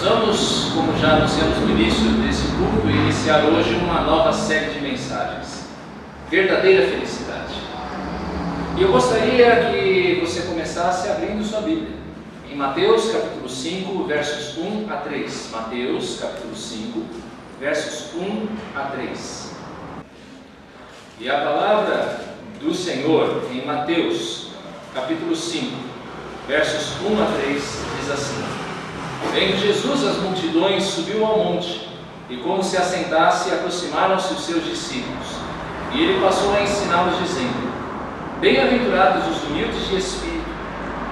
Vamos, como já anunciamos no início desse culto, iniciar hoje uma nova série de mensagens. Verdadeira felicidade. E eu gostaria que você começasse abrindo sua Bíblia. Em Mateus capítulo 5, versos 1 a 3. Mateus capítulo 5, versos 1 a 3. E a palavra do Senhor em Mateus capítulo 5, versos 1 a 3 diz assim: Vendo Jesus as multidões, subiu ao monte, e como se assentasse, aproximaram-se os seus discípulos. E ele passou a ensiná-los, dizendo: Bem-aventurados os humildes de espírito,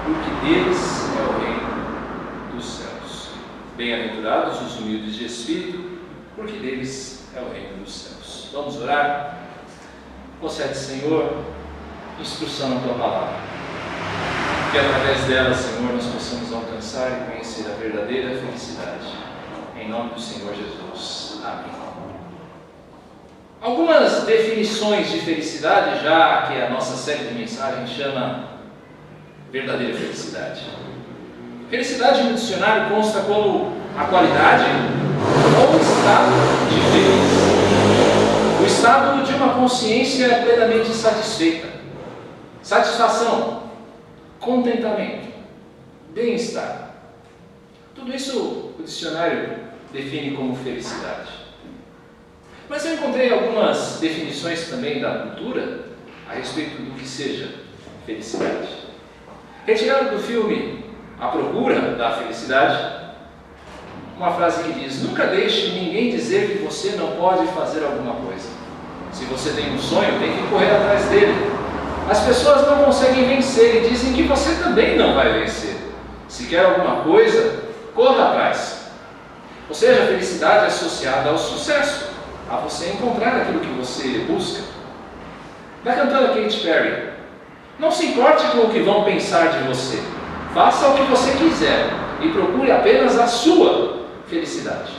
porque deles é o reino dos céus. Bem-aventurados os humildes de espírito, porque deles é o reino dos céus. Vamos orar? Concede, Senhor, instrução na Tua palavra. Que através dela, Senhor, nós possamos alcançar e conhecer a verdadeira felicidade. Em nome do Senhor Jesus. Amém. Algumas definições de felicidade, já que a nossa série de mensagens chama verdadeira felicidade. Felicidade no dicionário consta como a qualidade ou o estado de feliz. O estado de uma consciência plenamente satisfeita. Satisfação, contentamento, bem-estar. Tudo isso o dicionário define como felicidade. Mas eu encontrei algumas definições também da cultura a respeito do que seja felicidade. Retirado do filme A Procura da Felicidade, uma frase que diz: Nunca deixe ninguém dizer que você não pode fazer alguma coisa. Se você tem um sonho, tem que correr atrás dele. As pessoas não conseguem vencer e dizem que você também não vai vencer. Se quer alguma coisa, corra atrás. Ou seja, a felicidade é associada ao sucesso, a você encontrar aquilo que você busca. Da cantora Katy Perry: Não se importe com o que vão pensar de você. Faça o que você quiser e procure apenas a sua felicidade.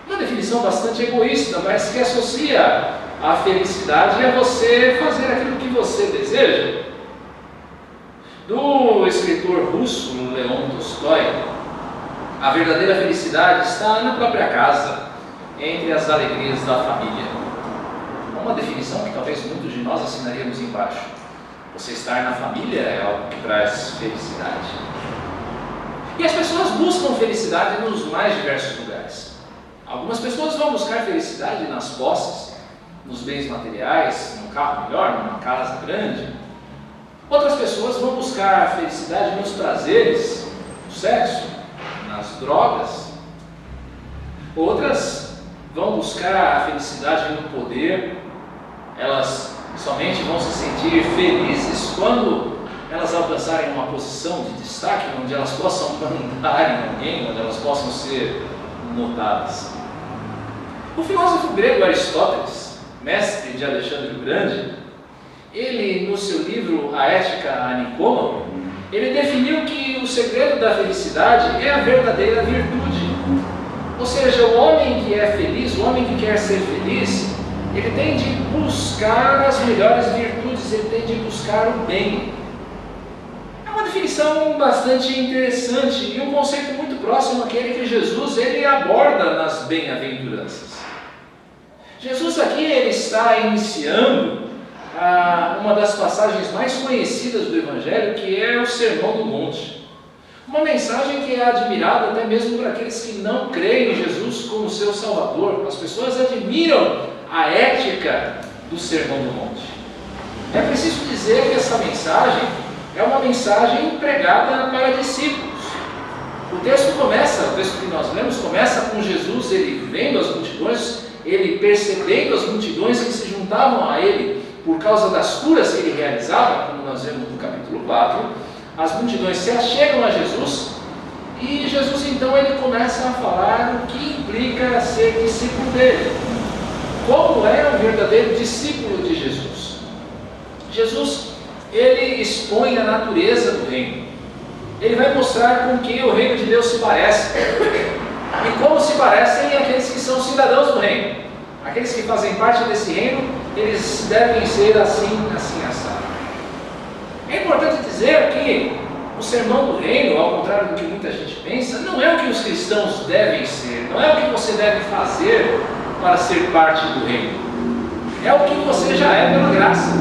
Uma definição bastante egoísta, mas que associa a felicidade é você fazer aquilo que você deseja. Do escritor russo Leon Tolstói, a verdadeira felicidade está na própria casa, entre as alegrias da família. Uma definição que talvez muitos de nós assinaríamos embaixo. Você estar na família é algo que traz felicidade. E as pessoas buscam felicidade nos mais diversos lugares. Algumas pessoas vão buscar felicidade nas posses, nos bens materiais, num carro melhor, numa casa grande. Outras pessoas vão buscar felicidade nos prazeres, no sexo, nas drogas. Outras vão buscar a felicidade no poder. Elas somente vão se sentir felizes quando elas alcançarem uma posição de destaque, onde elas possam mandar em alguém, onde elas possam ser notadas. O filósofo grego Aristóteles, mestre de Alexandre o Grande, ele, no seu livro A Ética a Nicômaco, ele definiu que o segredo da felicidade é a verdadeira virtude. Ou seja, o homem que é feliz, o homem que quer ser feliz, ele tem de buscar as melhores virtudes, ele tem de buscar o bem. É uma definição bastante interessante e um conceito muito próximo àquele que Jesus ele aborda nas bem-aventuranças. Jesus aqui ele está iniciando uma das passagens mais conhecidas do Evangelho, que é o Sermão do Monte. Uma mensagem que é admirada até mesmo por aqueles que não creem em Jesus como seu Salvador. As pessoas admiram a ética do Sermão do Monte. É preciso dizer que essa mensagem é uma mensagem pregada para discípulos. O texto que nós lemos começa com Jesus, ele vendo as multidões, ele percebendo as multidões que se juntavam a ele por causa das curas que ele realizava, como nós vemos no capítulo 4, as multidões se achegam a Jesus e Jesus então ele começa a falar o que implica ser discípulo dele. Como é um verdadeiro discípulo de Jesus? Jesus, ele expõe a natureza do reino. Ele vai mostrar com que o reino de Deus se parece. E como se parecem aqueles que são cidadãos do reino. Aqueles que fazem parte desse reino, eles devem ser assim, assado. É importante dizer que o sermão do reino, ao contrário do que muita gente pensa, não é o que os os cristãos devem ser, não é o que você deve fazer para ser parte do reino, é o que você já é pela graça,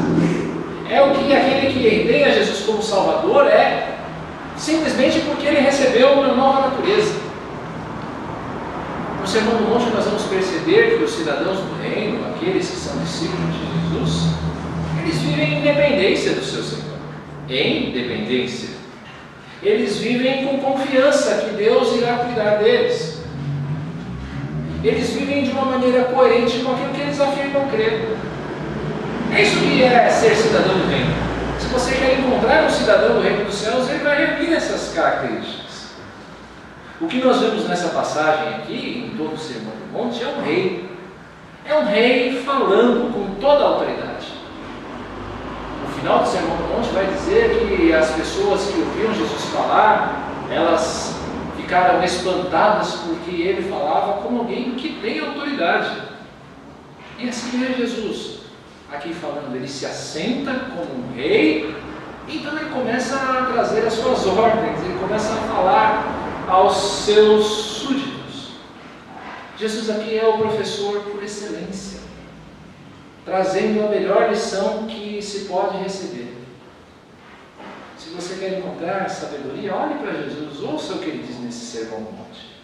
é o que aquele que tem a Jesus como Salvador é, simplesmente porque ele recebeu uma nova natureza. No Sermão do Monte nós vamos perceber que os cidadãos do reino, aqueles que são discípulos de Jesus, eles vivem em dependência do seu Senhor, em dependência. Eles vivem com confiança que Deus irá cuidar deles. Eles vivem de uma maneira coerente com aquilo que eles afirmam crer. É isso que é ser cidadão do reino. Se você quer encontrar um cidadão do reino dos céus, ele vai reunir essas características. O que nós vemos nessa passagem aqui, em todo o Sermão do Monte, é um rei. É um rei falando com toda a autoridade. No final do Sermão do Monte vai dizer que as pessoas que ouviam Jesus falar, elas ficaram espantadas porque ele falava como alguém que tem autoridade. E assim é Jesus. Aqui falando, ele se assenta como um rei, então ele começa a trazer as suas ordens, ele começa a falar aos seus súditos. Jesus aqui é o professor por excelência, trazendo a melhor lição que se pode receber. Se você quer encontrar sabedoria, olhe para Jesus, ouça o que ele diz nesse Sermão do Monte.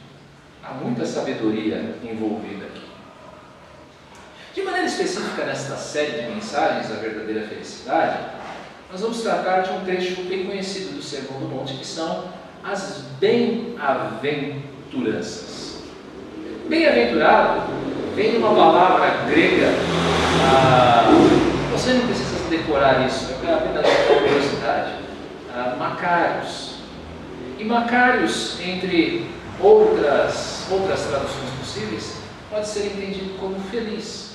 Há muita sabedoria envolvida aqui. De maneira específica, nesta série de mensagens, A Verdadeira Felicidade, nós vamos tratar de um trecho bem conhecido do Sermão do Monte, que são as bem-aventuranças. Bem-aventurado vem de uma palavra grega, você não precisa decorar isso, é apenas uma curiosidade, Macarius. E Macarius, entre outras traduções possíveis, pode ser entendido como feliz.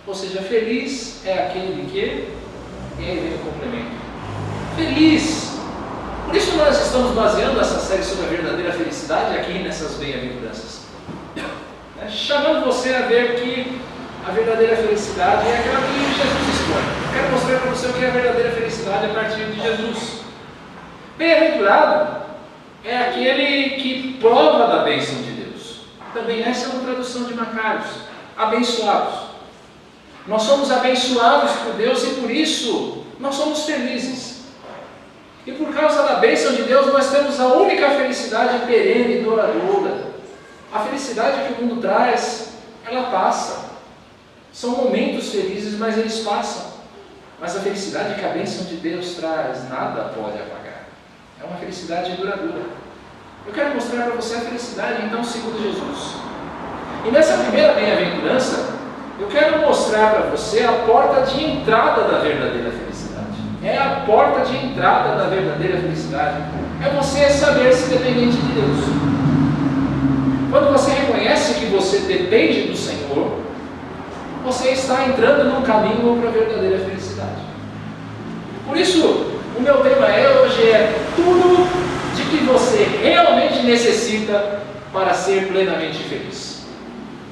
Ou seja, feliz é aquele que, e aí vem o complemento, feliz. Por isso nós estamos baseando essa série sobre a verdadeira felicidade aqui nessas bem-aventuranças, chamando você a ver que a verdadeira felicidade é aquela que Jesus expõe. Eu quero mostrar para você o que é a verdadeira felicidade a partir de Jesus. Bem-aventurado é aquele que prova da bênção de Deus. Também essa é uma tradução de Macarius, abençoados. Nós somos abençoados por Deus e por isso nós somos felizes. E por causa da bênção de Deus nós temos a única felicidade perene e duradoura. A felicidade que o mundo traz, ela passa. São momentos felizes, mas eles passam. Mas a felicidade que a bênção de Deus traz, nada pode apagar. É uma felicidade duradoura. Eu quero mostrar para você a felicidade, então, segundo Jesus. E nessa primeira bem-aventurança, eu quero mostrar para você a porta de entrada da verdadeira felicidade. É a porta de entrada da verdadeira felicidade. É você saber-se dependente de Deus. Quando você reconhece que você depende do Senhor, você está entrando num caminho para a verdadeira felicidade. Por isso, o meu tema hoje é tudo de que você realmente necessita para ser plenamente feliz.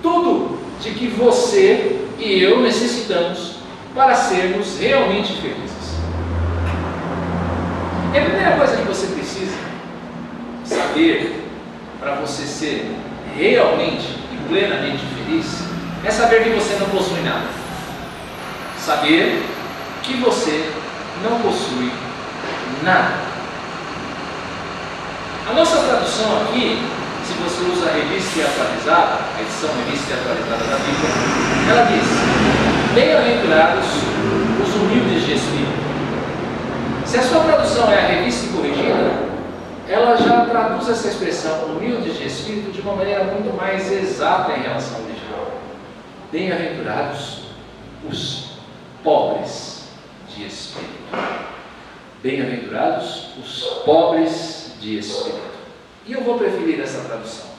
Tudo de que você e eu necessitamos para sermos realmente felizes. E a primeira coisa que você precisa saber para você ser realmente e plenamente feliz é saber que você não possui nada. Saber que você não possui nada. A nossa tradução aqui, se você usa a revista atualizada, a edição revista atualizada da Bíblia, ela diz: bem-aventurados os humildes de espírito. Se a sua tradução é a revista corrigida, ela já traduz essa expressão humildes de espírito de uma maneira muito mais exata em relação ao original. Bem-aventurados os pobres de espírito. Bem-aventurados os pobres de espírito. E eu vou preferir essa tradução.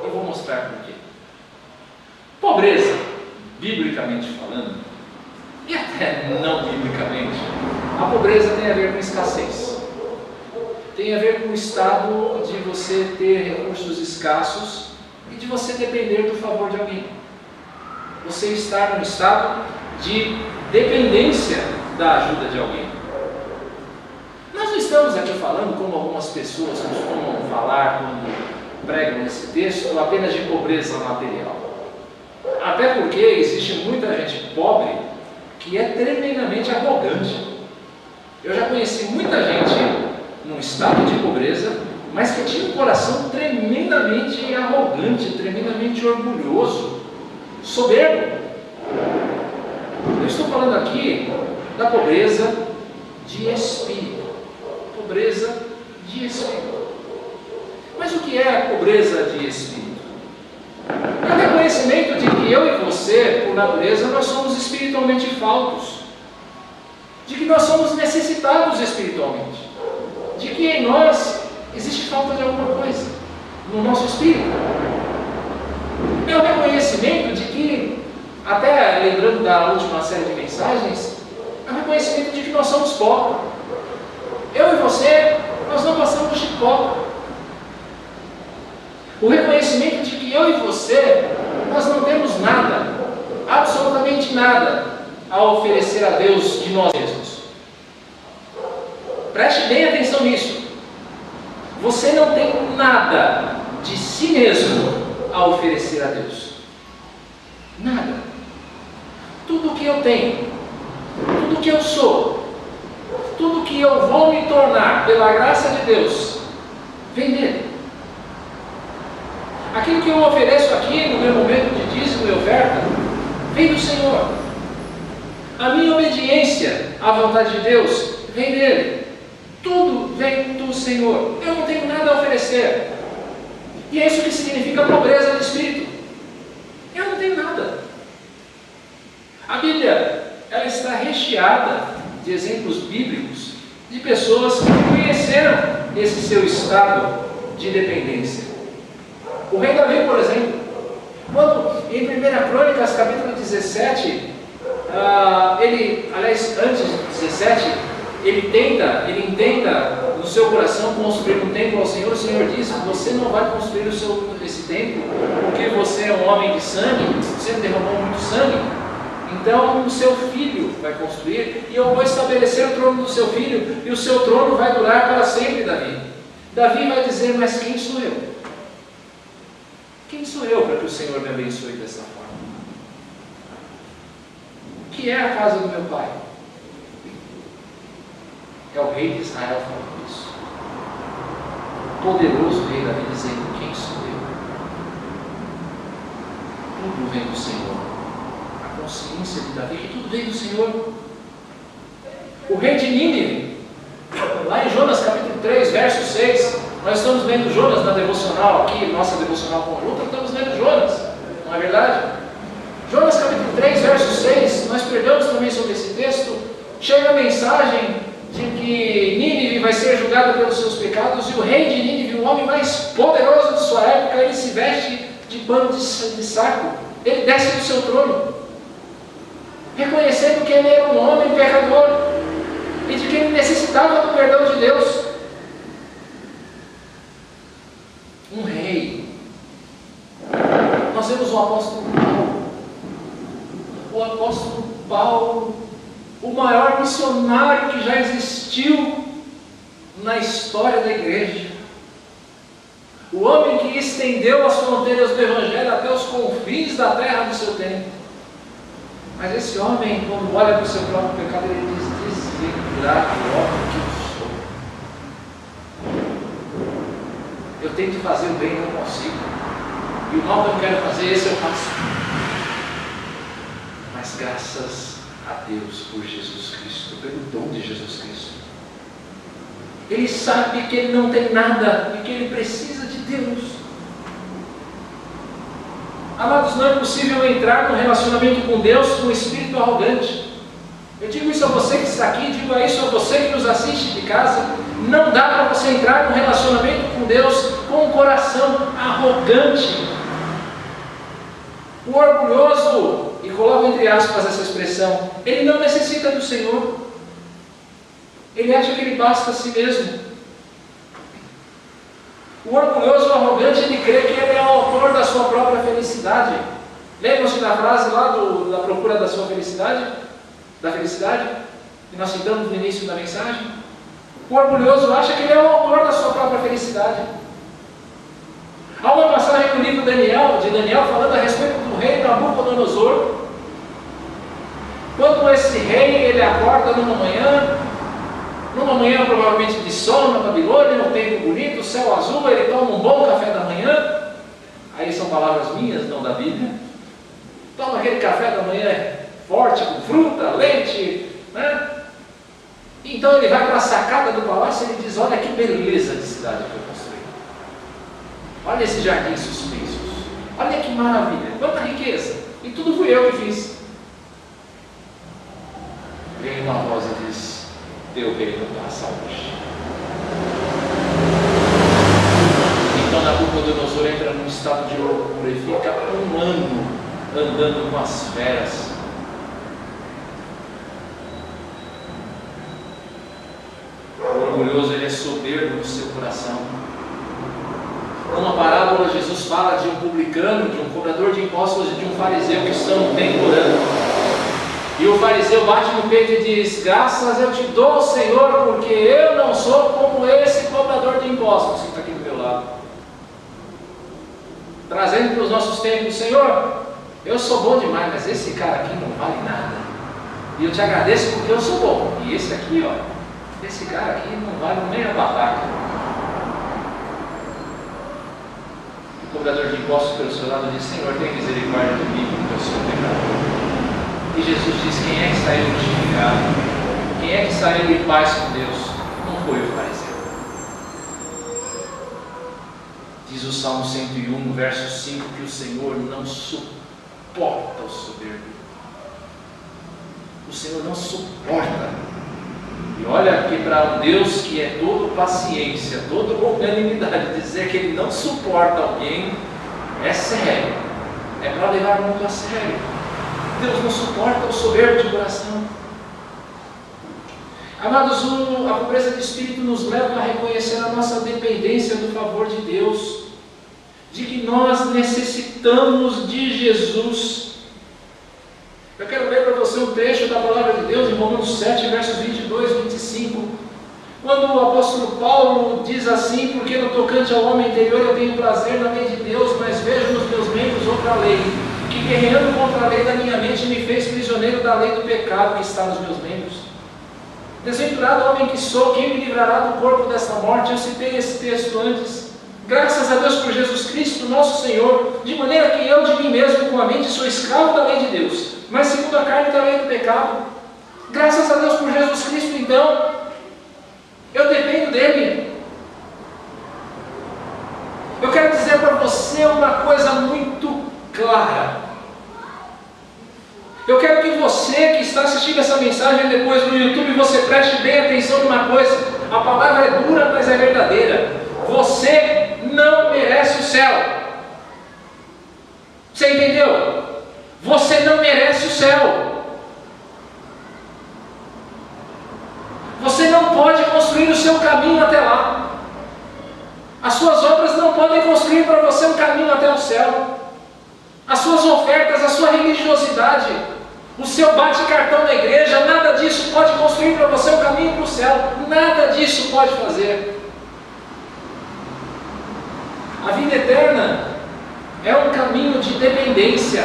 Eu vou mostrar por quê. Pobreza, biblicamente falando, e até não biblicamente, a pobreza tem a ver com escassez. Tem a ver com o estado de você ter recursos escassos e de você depender do favor de alguém. Você estar num estado de dependência da ajuda de alguém. Nós não estamos aqui falando como algumas pessoas costumam falar quando pregam nesse texto apenas de pobreza material. Até porque existe muita gente pobre que é tremendamente arrogante. Eu já conheci muita gente num estado de pobreza, mas que tinha um coração tremendamente arrogante, tremendamente orgulhoso, soberbo. Eu estou falando aqui da pobreza de espírito. Pobreza de espírito. Mas o que é a pobreza de espírito? É o reconhecimento de que eu e você, por natureza, nós somos espiritualmente faltos. De que nós somos necessitados espiritualmente. De que em nós existe falta de alguma coisa no nosso espírito. É o reconhecimento de que, até lembrando da última série de mensagens, é o reconhecimento de que nós somos pó. Eu e você, nós não passamos de pó. O reconhecimento de que eu e você, nós não temos nada, absolutamente nada, a oferecer a Deus de nós mesmos. Preste bem atenção nisso. Você não tem nada de si mesmo a oferecer a Deus. Nada. Tudo que eu tenho, tudo que eu sou, tudo que eu vou me tornar pela graça de Deus, vem dele. Aquilo que eu ofereço aqui no meu momento de dízimo e oferta, vem do Senhor. A minha obediência à vontade de Deus vem dele. Tudo vem do Senhor. Eu não tenho nada a oferecer. E é isso que significa pobreza de espírito. Eu não tenho nada. A Bíblia, ela está recheada de exemplos bíblicos de pessoas que conheceram esse seu estado de dependência. O rei Davi, por exemplo, quando em 1 Crônicas, capítulo 17, antes de 17, ele intenta no seu coração construir um templo ao Senhor. O Senhor diz: você não vai construir esse templo, porque você é um homem de sangue, você derramou muito sangue, então o seu filho vai construir, e eu vou estabelecer o trono do seu filho, e o seu trono vai durar para sempre, Davi. Davi vai dizer: mas quem sou eu? Quem sou eu para que o Senhor me abençoe dessa forma? O que é a casa do meu pai? É o rei de Israel falando isso. O poderoso rei Davi dizendo: quem sou eu? Tudo vem do Senhor. A consciência de Davi que tudo vem do Senhor. O rei de Nínive, lá em Jonas capítulo 3, verso 6, nós estamos lendo Jonas na devocional aqui, nossa devocional conjunta, estamos lendo Jonas, não é verdade? Jonas capítulo 3, verso 6, nós pregamos também sobre esse texto. Chega a mensagem de que Nínive vai ser julgado pelos seus pecados, e o rei de Nínive, o homem mais poderoso de sua época, ele se veste de pano de saco, ele desce do seu trono, reconhecendo que ele era um homem pecador, e de que ele necessitava do perdão de Deus. Um rei. Nós vemos o apóstolo Paulo. O apóstolo Paulo, o maior missionário que já existiu na história da igreja. O homem que estendeu as fronteiras do Evangelho até os confins da terra do seu tempo. Mas esse homem, quando olha para o seu próprio pecado, ele diz: desventurado homem que eu sou. Eu tento fazer o bem e não consigo. E o mal que eu quero fazer, esse eu faço. Mas graças a Deus por Jesus Cristo, pelo dom de Jesus Cristo. Ele sabe que ele não tem nada e que ele precisa de Deus. Amados, não é possível entrar num relacionamento com Deus com um espírito arrogante. Eu digo isso a você que está aqui, digo isso a você que nos assiste de casa. Não dá para você entrar num relacionamento com Deus com um coração arrogante. O orgulhoso, e coloco entre aspas essa expressão, ele não necessita do Senhor. Ele acha que ele basta a si mesmo. O orgulhoso, o arrogante, ele crê que ele é o autor da sua própria felicidade. Lembram-se da frase lá da procura da sua felicidade? Da felicidade? Que nós citamos no início da mensagem? O orgulhoso acha que ele é o autor da sua própria felicidade. de Daniel falando a respeito do rei Nabucodonosor. Quando esse rei, ele acorda numa manhã provavelmente de sol na Babilônia, um tempo bonito, o céu azul, ele toma um bom café da manhã. Aí são palavras minhas, não da Bíblia. Toma aquele café da manhã forte, com fruta, leite, né? Então ele vai para a sacada do palácio e ele diz: olha que beleza de cidade que eu construí. Olha esse jardim suspensos. Olha que maravilha, quanta riqueza. E tudo fui eu que fiz. Vem uma voz e diz: teu reino passa hoje. Então Nabucodonosor entra num estado de loucura e fica um ano andando com as feras. O orgulhoso, ele é soberbo no seu coração. Numa parábola, Jesus fala de um publicano, de um cobrador de impostos e de um fariseu que estão no templo orando. E o fariseu bate no peito e diz: graças eu te dou, Senhor, porque eu não sou como esse cobrador de impostos que está aqui do meu lado. Trazendo para os nossos tempos: Senhor, eu sou bom demais, mas esse cara aqui não vale nada. E eu te agradeço porque eu sou bom. E esse aqui, ó, esse cara aqui não vale nem a bataca. O cobrador de impostos pelo seu lado diz: Senhor, tem misericórdia de mim, porque eu sou pecador. E Jesus diz: quem é que saiu justificado? Quem é que saiu em paz com Deus? Não foi o fariseu. Diz o Salmo 101, verso 5, que o Senhor não suporta o soberbo. O Senhor não suporta. E olha que para um Deus que é todo paciência, toda longanimidade, dizer que Ele não suporta alguém é sério. É para levar muito a sério. Deus não suporta o soberbo de coração. Amados, a pobreza de espírito nos leva a reconhecer a nossa dependência do favor de Deus, de que nós necessitamos de Jesus. Eu quero ler para você um trecho da palavra de Deus em Romanos 7, versos 22 e 25, quando o apóstolo Paulo diz assim: porque no tocante ao homem interior eu tenho prazer na lei de Deus, mas vejo nos meus membros outra lei, que guerreando contra a lei da minha mente me fez prisioneiro da lei do pecado que está nos meus membros. Desventurado homem que sou, quem me livrará do corpo desta morte? Eu citei esse texto antes. Graças a Deus por Jesus Cristo, nosso Senhor, de maneira que eu de mim mesmo com a mente sou escravo da lei de Deus, mas segundo a carne da lei do pecado. Graças a Deus por Jesus Cristo, então, eu dependo dele. Eu quero dizer para você uma coisa muito clara. Eu quero que você que está assistindo essa mensagem depois no YouTube, você preste bem atenção numa coisa. A palavra é dura, mas é verdadeira. Você não merece o céu. Você entendeu? Você não merece o céu. Você não pode construir o seu caminho até lá. As suas obras não podem construir para você um caminho até o céu. As suas ofertas, a sua religiosidade, o seu bate-cartão na igreja, nada disso pode construir para você um caminho para o céu. Nada disso pode fazer. A vida eterna é um caminho de dependência.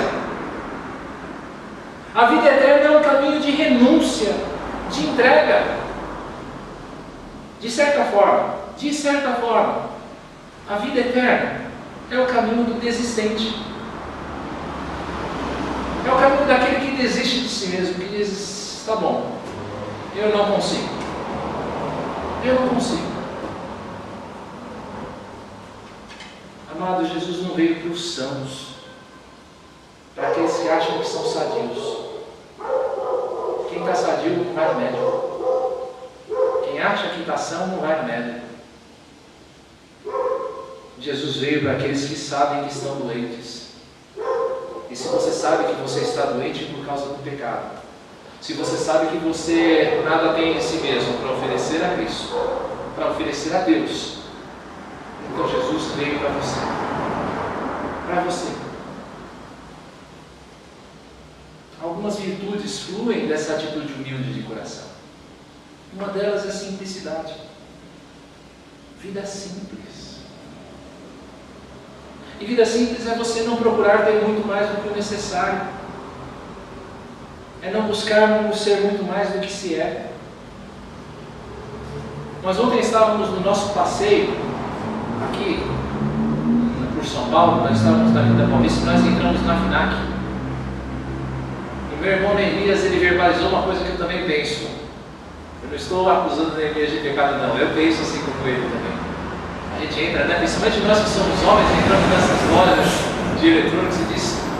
A vida eterna é um caminho de renúncia, de entrega. De certa forma, a vida eterna é o caminho do desistente. É o caminho daquele que desiste de si mesmo, que diz: tá bom, eu não consigo. Amado, Jesus não veio para os sãos, para aqueles que acham que são sadios. Quem está sadio não vai no médico. Quem acha que está são não vai no médico. Jesus veio para aqueles que sabem que estão doentes. E se você sabe que você está doente por causa do pecado, se você sabe que você nada tem em si mesmo para oferecer a Cristo, para oferecer a Deus, então Jesus veio para você. Para você. Algumas virtudes fluem dessa atitude humilde de coração. Uma delas é a simplicidade. Vida simples. E vida simples é você não procurar ter muito mais do que o necessário. É não buscar ser muito mais do que se é. Nós ontem estávamos no nosso passeio, aqui por São Paulo, nós estávamos na Avenida Paulista e nós entramos na FNAC. E meu irmão Neemias, ele verbalizou uma coisa que eu também penso. Eu não estou acusando Neemias de pecado não, eu penso assim como ele também. A gente entra, né? Principalmente nós que somos homens, entramos nessas lojas de eletrônicos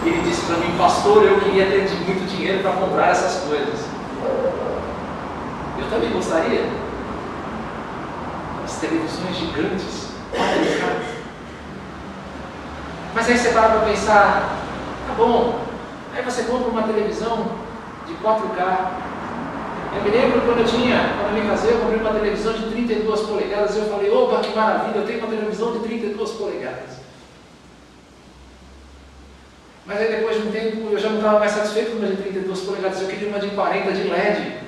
e ele disse para mim, pastor, eu queria ter muito dinheiro para comprar essas coisas. Eu também gostaria. As televisões gigantes, mas aí você para pensar, tá bom, aí você compra uma televisão de 4K. Eu me lembro quando eu me casei, eu comprei uma televisão de 32 polegadas e eu falei, opa, que maravilha, eu tenho uma televisão de 32 polegadas. Mas aí depois de um tempo eu já não estava mais satisfeito com uma de 32 polegadas, eu queria uma de 40 de LED.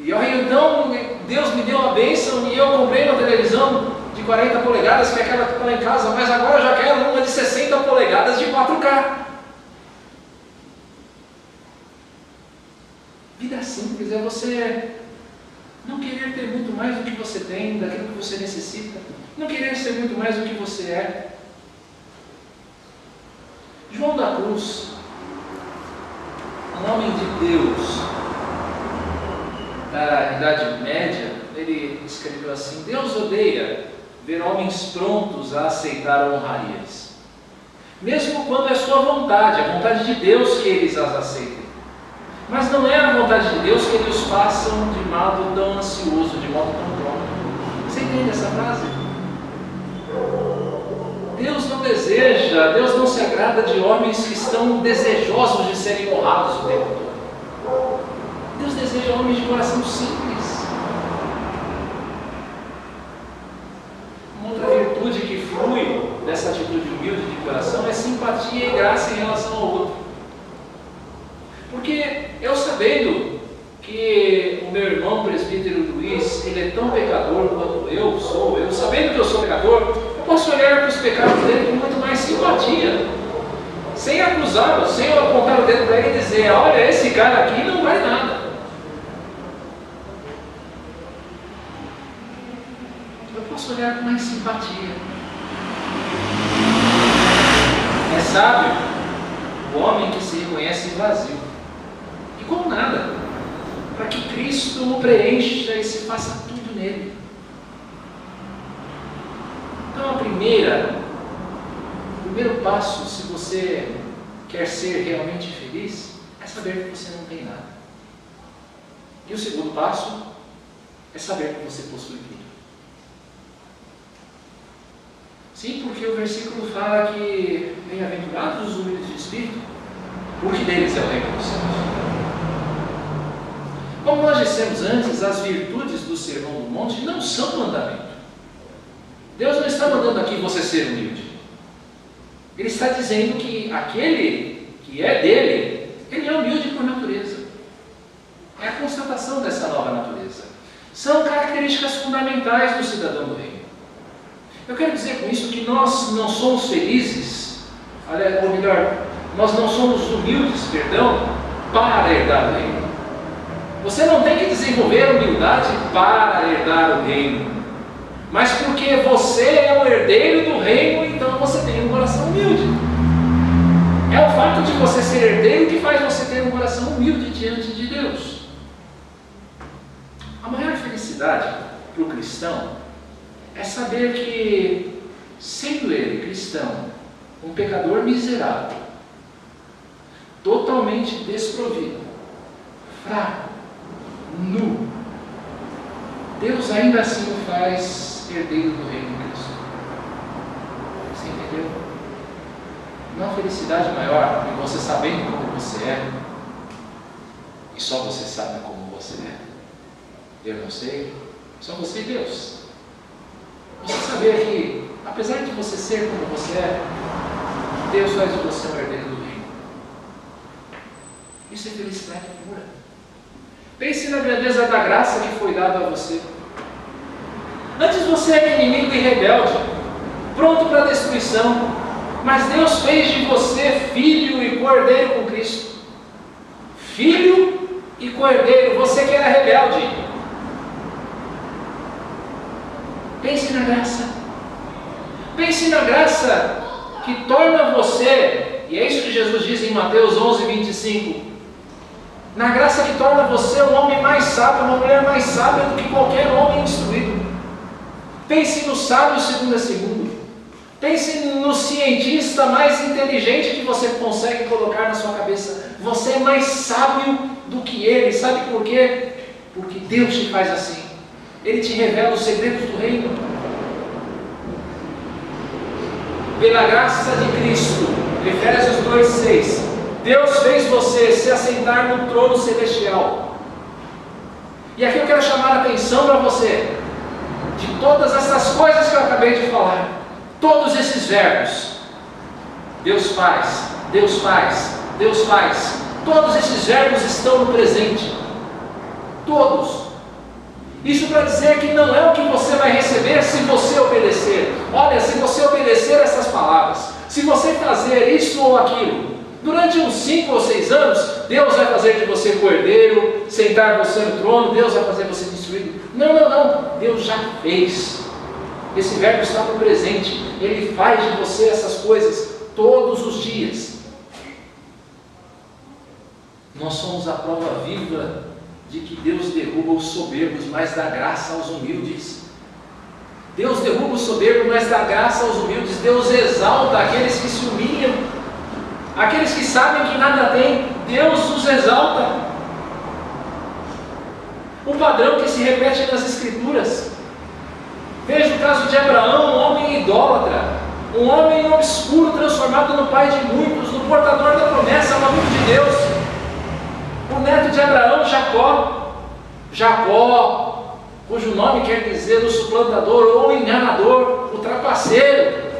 E aí então Deus me deu a bênção e eu comprei uma televisão de 40 polegadas, que é aquela que está lá em casa, mas agora eu já quero uma de 60 polegadas de 4K. Vida simples é você não querer ter muito mais do que você tem, daquilo que você necessita, não querer ser muito mais do que você é. João da Cruz, um homem de Deus da Idade Média, ele escreveu assim: Deus odeia ver homens prontos a aceitar honrarias, mesmo quando é sua vontade, a vontade de Deus que eles as aceitem. Mas não é a vontade de Deus que eles os façam de modo tão ansioso, de modo tão pronto. Você entende essa frase? Deus não deseja, Deus não se agrada de homens que estão desejosos de serem honrados o tempo todo. Deus deseja homens de coração simples. Uma outra virtude que flui dessa atitude humilde de coração é simpatia e graça em relação ao outro. Porque eu sabendo que o meu irmão presbítero Luiz, ele é tão pecador quanto eu sou, eu sabendo que eu sou pecador, eu posso olhar para os pecados dele com muito mais simpatia, sem acusá-lo, sem eu apontar o dedo para ele e dizer, olha, esse cara aqui não vale nada. Eu posso olhar com mais simpatia. É sábio o homem que se reconhece vazio, e como nada, para que Cristo o preencha e se faça tudo nele. Então o primeiro passo, se você quer ser realmente feliz, é saber que você não tem nada. E o segundo passo é saber que você possui tudo. Sim, porque o versículo fala que bem-aventurados os humildes de espírito, porque deles é o reino dos céus. Como nós dissemos antes, as virtudes do Sermão do Monte não são mandamento. Deus não está mandando aqui você ser humilde. Ele está dizendo que aquele que é dele, ele é humilde por natureza. É a constatação dessa nova natureza. São características fundamentais do cidadão do reino. Eu quero dizer com isso que nós não somos felizes, ou melhor, nós não somos humildes, para herdar o reino. Você não tem que desenvolver humildade para herdar o reino, mas porque você é o herdeiro do reino, então você tem um coração humilde. É o fato de você ser herdeiro que faz você ter um coração humilde diante de Deus. A maior felicidade para o cristão é saber que, sendo ele cristão, um pecador miserável, totalmente desprovido, fraco, nu, Deus ainda assim o faz herdeiro do reino de Cristo. Você entendeu? Não há felicidade maior em você sabendo como você é, e só você sabe como você é. Eu não sei, só você e Deus. Você saber que, apesar de você ser como você é, Deus faz de você um herdeiro do reino. Isso é felicidade pura. Pense na grandeza da graça que foi dada a você. Antes você era inimigo e rebelde. pronto para a destruição. Mas Deus fez de você filho e cordeiro com Cristo. Filho e cordeiro, você que era rebelde. Pense na graça. Pense na graça que torna você, e é isso que Jesus diz em Mateus 11:25, na graça que torna você um homem mais sábio, uma mulher mais sábia do que qualquer homem instruído. Pense no sábio segundo a segundo. Pense no cientista mais inteligente que você consegue colocar na sua cabeça. Você é mais sábio do que ele. Sabe por quê? Porque Deus te faz assim. Ele te revela os segredos do reino. Pela graça de Cristo, Efésios 2:6, Deus fez você se assentar no trono celestial. E aqui eu quero chamar a atenção para você, de todas essas coisas que eu acabei de falar, todos esses verbos, Deus faz, Deus faz, Deus faz, todos esses verbos estão no presente, todos. Isso para dizer que não é o que você vai receber se você obedecer. Olha, se você obedecer essas palavras, se você fazer isso ou aquilo, durante uns 5 ou 6 anos, Deus vai fazer de você cordeiro, sentar você no trono, Deus vai fazer você destruído. Não, não, não. Deus já fez. Esse verbo está no presente. Ele faz de você essas coisas todos os dias. Nós somos a prova viva de que Deus derruba os soberbos, mas dá graça aos humildes. Deus derruba os soberbos, mas dá graça aos humildes. Deus exalta aqueles que se humilham. Aqueles que sabem que nada têm, Deus os exalta. O padrão que se repete nas Escrituras. Veja o caso de Abraão, um homem idólatra, um homem obscuro transformado no pai de muitos, no portador da promessa, no amigo de Deus. O neto de Abraão, Jacó, cujo nome quer dizer o suplantador ou enganador, o trapaceiro,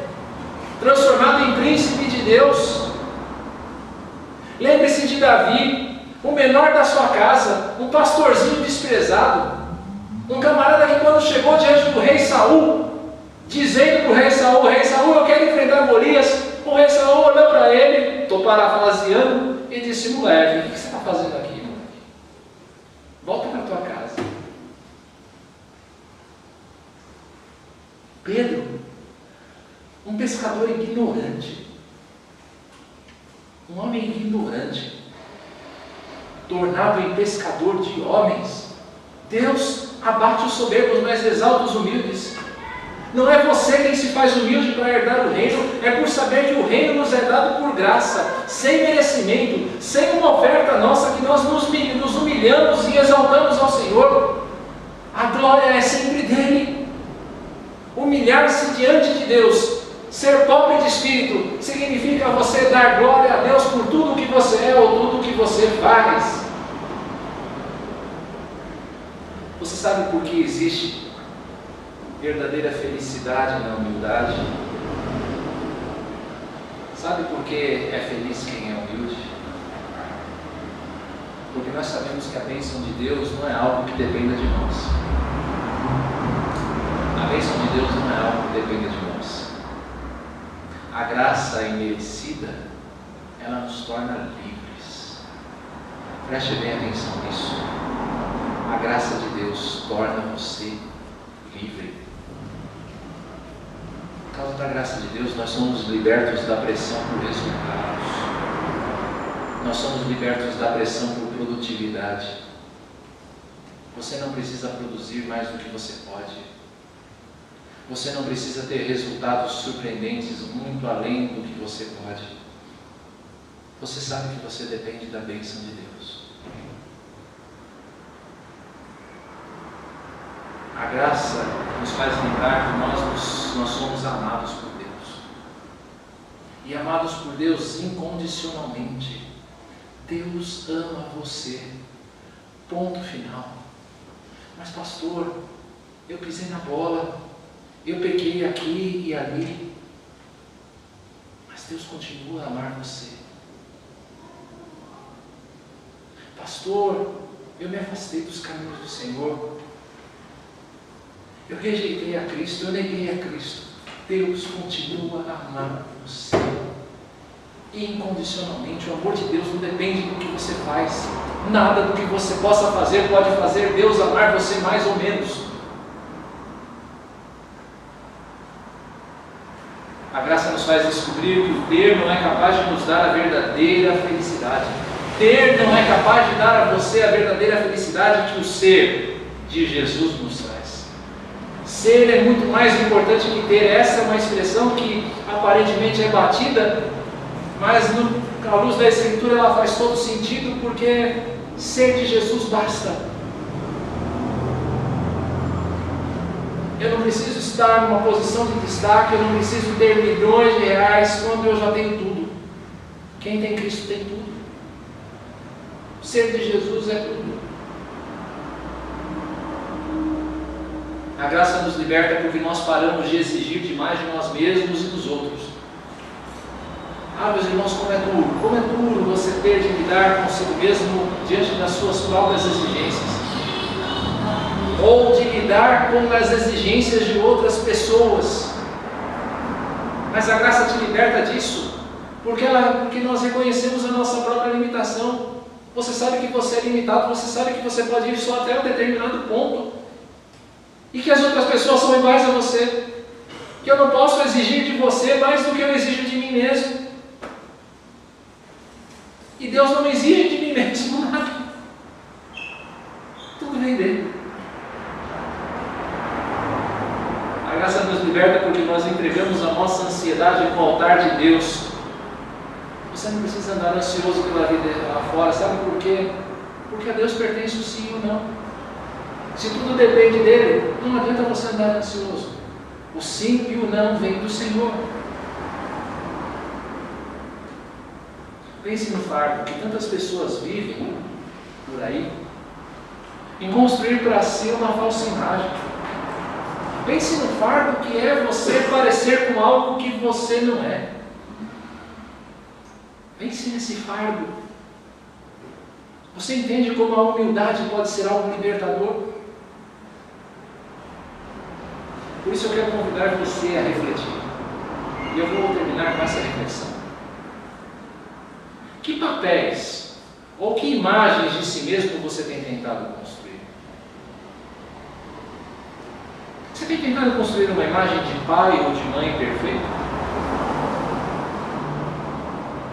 transformado em príncipe de Deus. Lembre-se de Davi, o menor da sua casa, um pastorzinho desprezado, um camarada que quando chegou diante do rei Saul, dizendo para o rei Saul, eu quero enfrentar Golias, o rei Saul olhou para ele, estou parafraseando, e disse: moleque, o que você está fazendo aqui, moleque? Volta para a tua casa. Pedro, um pescador ignorante, um homem ignorante, tornado em pescador de homens. Deus abate os soberbos, mas exalta os humildes. Não é você quem se faz humilde para herdar o reino, é por saber que o reino nos é dado por graça, sem merecimento, sem uma oferta nossa, que nós nos humilhamos e exaltamos ao Senhor. A glória é sempre dele. Humilhar-se diante de Deus, ser pobre de espírito, significa você dar glória a Deus por tudo que você é ou tudo que você faz. Você sabe por que existe verdadeira felicidade na humildade? Sabe por que é feliz quem é humilde? Porque nós sabemos que a bênção de Deus não é algo que dependa de nós. A bênção de Deus não é algo que dependa de nós. A graça imerecida, ela nos torna livres. Preste bem atenção nisso. A graça de Deus torna você livre. Por causa da graça de Deus, nós somos libertos da pressão por resultados. Nós somos libertos da pressão por produtividade. Você não precisa produzir mais do que você pode. Você não precisa ter resultados surpreendentes muito além do que você pode. Você sabe que você depende da bênção de Deus. A graça nos faz lembrar que nós somos amados por Deus. E amados por Deus incondicionalmente. Deus ama você. Ponto final. Mas pastor, eu pisei na bola, eu pequei aqui e ali. Mas Deus continua a amar você. Pastor, eu me afastei dos caminhos do Senhor. Eu rejeitei a Cristo, eu neguei a Cristo. Deus continua a amar você incondicionalmente. O amor de Deus não depende do que você faz. Nada do que você possa fazer pode fazer Deus amar você mais ou menos. A graça nos faz descobrir que o ter não é capaz de nos dar a verdadeira felicidade. Ter não é capaz de dar a você a verdadeira felicidade que o ser de Jesus nos traz. Ser é muito mais importante que ter. Essa é uma expressão que aparentemente é batida, mas à luz da Escritura ela faz todo sentido, porque ser de Jesus basta. Eu não preciso estar numa posição de destaque, eu não preciso ter milhões de reais quando eu já tenho tudo. Quem tem Cristo tem tudo. Ser de Jesus é tudo. A graça nos liberta porque nós paramos de exigir demais de nós mesmos e dos outros. Meus irmãos, como é duro você ter de lidar consigo mesmo diante das suas próprias exigências. Ou de lidar com as exigências de outras pessoas. Mas a graça te liberta disso, porque nós reconhecemos a nossa própria limitação. Você sabe que você é limitado, você sabe que você pode ir só até um determinado ponto, e que as outras pessoas são iguais a você, que eu não posso exigir de você mais do que eu exijo de mim mesmo, e Deus não exige de mim mesmo nada, tudo vem dele. A graça nos liberta porque nós entregamos a nossa ansiedade no altar de Deus. Você não precisa andar ansioso pela vida lá fora, sabe por quê? Porque a Deus pertence o sim ou não. Se tudo depende dele, não adianta você andar ansioso. O sim e o não vem do Senhor. Pense no fardo que tantas pessoas vivem por aí, em construir para si uma falsa imagem. Pense no fardo que é você parecer com algo que você não é. Pense nesse fardo. Você entende como a humildade pode ser algo libertador? Por isso eu quero convidar você a refletir. E eu vou terminar com essa reflexão. Que papéis ou que imagens de si mesmo você tem tentado construir? Você tem tentado construir uma imagem de pai ou de mãe perfeito?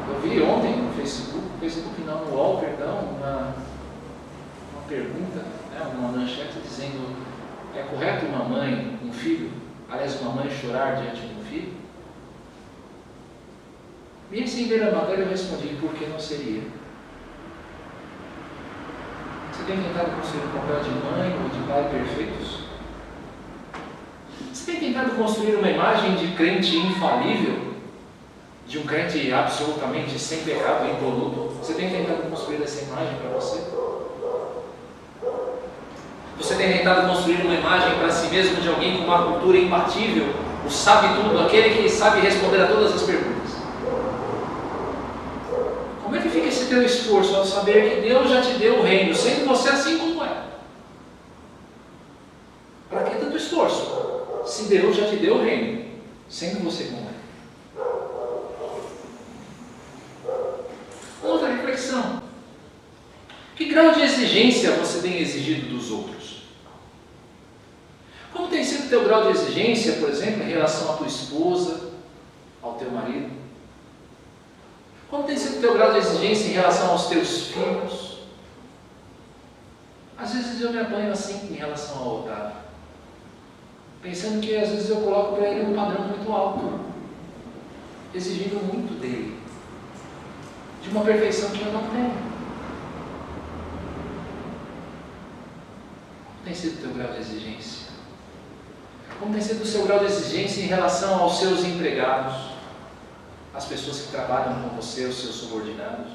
Eu vi ontem no Facebook não, no UOL, perdão, uma pergunta, uma manchete dizendo: é correto uma mãe, um filho, aliás, uma mãe chorar diante de um filho? E sem ver a matéria eu respondi: por que não seria? Você tem tentado construir um papel de mãe ou de pai perfeitos? Você tem tentado construir uma imagem de crente infalível? De um crente absolutamente sem pecado, impoluto? Você tem tentado construir essa imagem para você? Você tem tentado construir uma imagem para si mesmo de alguém com uma cultura imbatível, o sabe tudo, aquele que sabe responder a todas as perguntas? Como é que fica esse teu esforço ao saber que Deus já te deu o reino, sendo você assim como é? Para que tanto esforço, se Deus já te deu o reino, sendo você como é? Outra reflexão: que grau de exigência você tem exigido dos outros? Como tem sido o teu grau de exigência, por exemplo, em relação à tua esposa, ao teu marido? Como tem sido o teu grau de exigência em relação aos teus filhos? Às vezes eu me apanho assim em relação ao Otávio, pensando que às vezes eu coloco para ele um padrão muito alto, exigindo muito dele, de uma perfeição que eu não tenho. Como tem sido o teu grau de exigência? Como tem sido o seu grau de exigência em relação aos seus empregados, as pessoas que trabalham com você, os seus subordinados?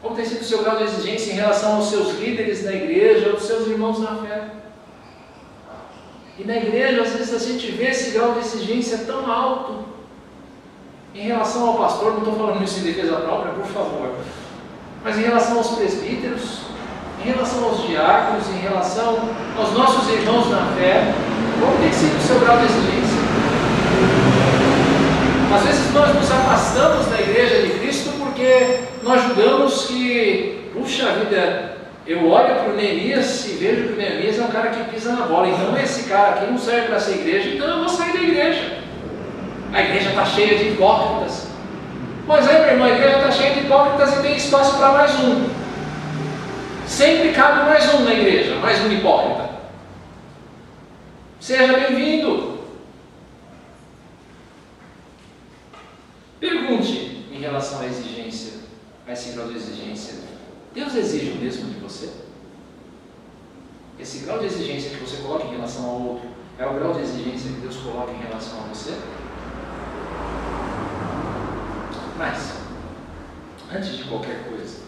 Como tem sido o seu grau de exigência em relação aos seus líderes na igreja, aos seus irmãos na fé? E na igreja, às vezes a gente vê esse grau de exigência tão alto em relação ao pastor. Não estou falando isso em defesa própria, por favor, mas em relação aos presbíteros, em relação aos diáconos, em relação aos nossos irmãos na fé. Como tem sido o seu grau de exigência? Às vezes nós nos afastamos da igreja de Cristo porque nós julgamos que, puxa vida, eu olho para o Neemias e vejo que o Neemias é um cara que pisa na bola. Então esse cara aqui não serve para ser igreja, então eu vou sair da igreja. A igreja está cheia de hipócritas. Pois é, meu irmão, a igreja está cheia de hipócritas e tem espaço para mais um. Sempre cabe mais um na igreja, mais um hipócrita. Seja bem-vindo. Pergunte em relação à exigência, a esse grau de exigência. Deus exige o mesmo de você? Esse grau de exigência que você coloca em relação ao outro é o grau de exigência que Deus coloca em relação a você? Mas, antes de qualquer coisa,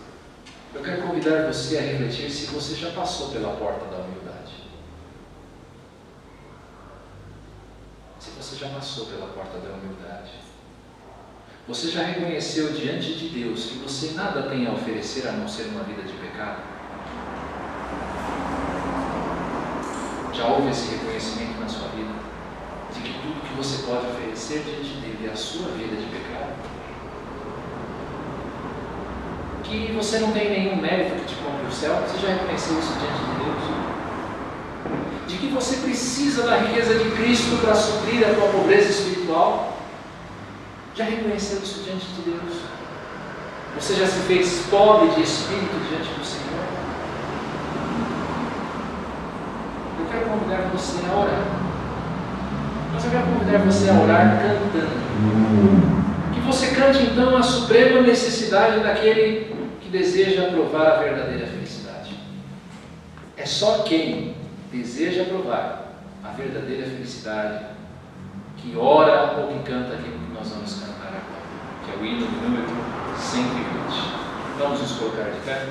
eu quero convidar você a refletir se você já passou pela porta da humildade. Se você já passou pela porta da humildade. Você já reconheceu diante de Deus que você nada tem a oferecer a não ser uma vida de pecado? Já houve esse reconhecimento na sua vida? De que tudo que você pode oferecer diante dele é a sua vida de pecado? Que você não tem nenhum mérito que te compre o céu? Você já reconheceu isso diante de Deus? De que você precisa da riqueza de Cristo para suprir a tua pobreza espiritual? Já reconheceu isso diante de Deus? Você já se fez pobre de espírito diante do Senhor? Eu quero convidar você a orar. Mas eu quero convidar você a orar cantando. Que você cante então a suprema necessidade daquele que deseja provar a verdadeira felicidade. É só quem deseja provar a verdadeira felicidade que ora ou que canta aquilo que nós vamos cantar agora, que é o hino número 120. Vamos nos colocar de pé?